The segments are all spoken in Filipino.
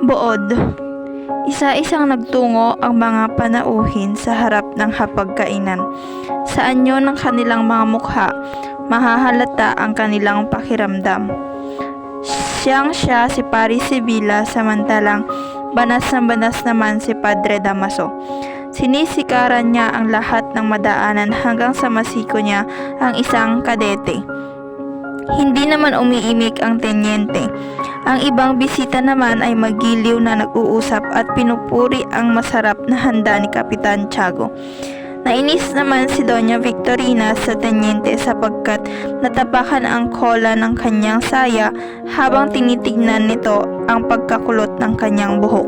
Buod. Isa-isang nagtungo ang mga panauhin sa harap ng hapagkainan. Sa anyo ng kanilang mga mukha, mahahalata ang kanilang pakiramdam. Siya si Pari Sibylla, samantalang banas na banas naman si Padre Damaso. Sinisikaran niya ang lahat ng madaanan hanggang sa masiko niya ang isang kadete. Hindi naman umiimik ang tenyente. Ang ibang bisita naman ay magiliw na nag-uusap at pinupuri ang masarap na handa ni Kapitan Tiago. Nainis naman si Doña Victorina sa tenyente sapagkat natapakan ang kola ng kanyang saya habang tinitignan nito ang pagkakulot ng kanyang buhok.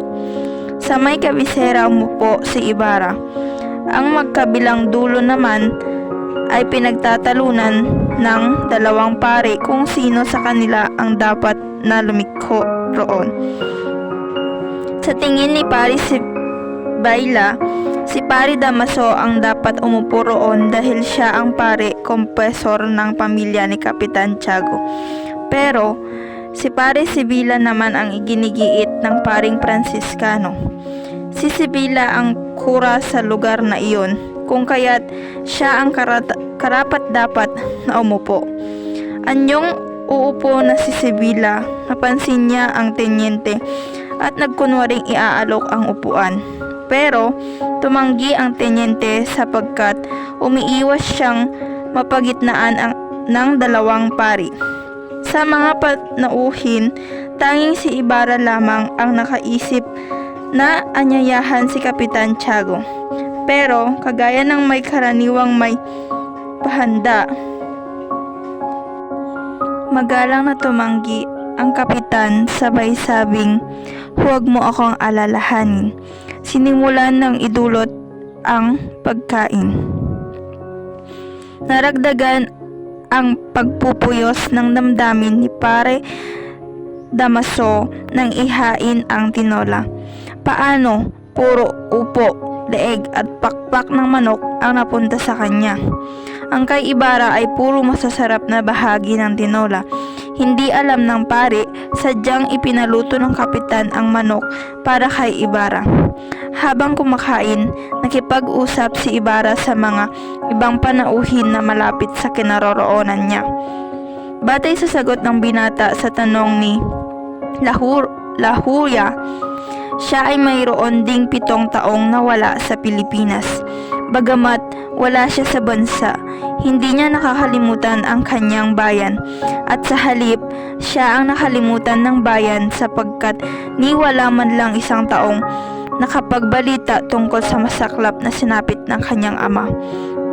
Sa may kabisera umupo si Ibarra. Ang magkabilang dulo naman ay pinagtatalunan ng dalawang pare kung sino sa kanila ang dapat na lumikho roon. Sa tingin ni Pari Sibylla, si Pari Damaso ang dapat umupo roon dahil siya ang pare kompesor ng pamilya ni Kapitan Tiago. Pero si Pari Sibylla naman ang iginigiit ng paring Franciscano. Si Sibylla ang kura sa lugar na iyon, kung kaya't siya ang karapat dapat na umupo. Anyong uupo na si Sibylla, napansin niya ang tenyente at nagkunwaring iaalok ang upuan. Pero tumanggi ang tenyente sapagkat umiiwas siyang mapagitnaan ng dalawang pari. Sa mga panauhin, tanging si Ibarra lamang ang nakaisip na anyayahan si Kapitan Tiago. Pero kagaya ng may karaniwang may pahanda, magalang na tumanggi ang kapitan, sabay sabing, "Huwag mo akong alalahanin." Sinimulan ng idulot ang pagkain. Naragdagan ang pagpupuyos ng damdamin ni Pare Damaso nang ihain ang tinola. Paano? Puro upo, leeg at pakpak ng manok ang napunta sa kanya. Ang kay Ibarra ay puro masasarap na bahagi ng tinola. Hindi alam ng pare, sadyang ipinaluto ng kapitan ang manok para kay Ibarra. Habang kumakain, nakipag-usap si Ibarra sa mga ibang panauhin na malapit sa kinaroroonan niya. Batay sa sagot ng binata sa tanong ni Lahuya, siya ay mayroon ding 7 taong nawala sa Pilipinas. Bagamat wala siya sa bansa, hindi niya nakakalimutan ang kanyang bayan, at sa halip, siya ang nakalimutan ng bayan sapagkat ni wala man lang isang taong nakapagbalita tungkol sa masaklap na sinapit ng kanyang ama.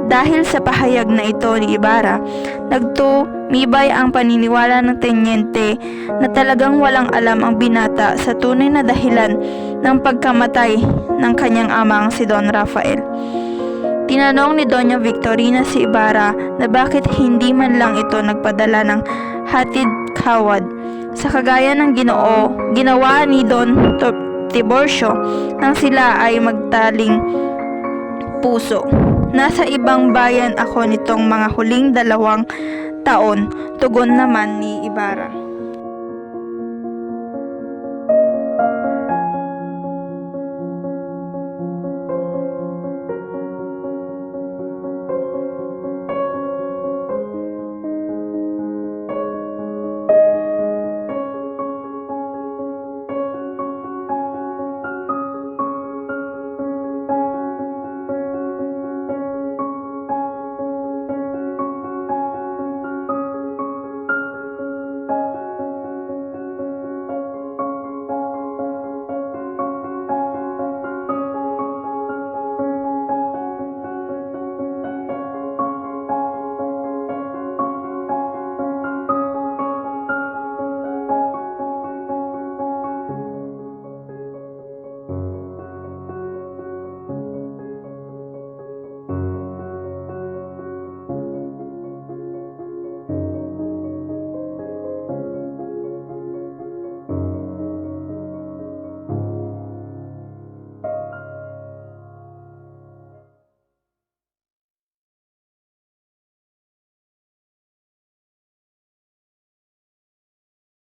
Dahil sa pahayag na ito ni Ibarra, nagtumibay ang paniniwala ng tenyente na talagang walang alam ang binata sa tunay na dahilan ng pagkamatay ng kanyang amang si Don Rafael. Tinanong ni Doña Victorina si Ibarra na bakit hindi man lang ito nagpadala ng hatid kawad. Sa kagaya ng ginawa ni Don Tiburcio nang sila ay magtaling puso. Nasa ibang bayan ako nitong mga huling 2 taon, tugon naman ni Ibarra.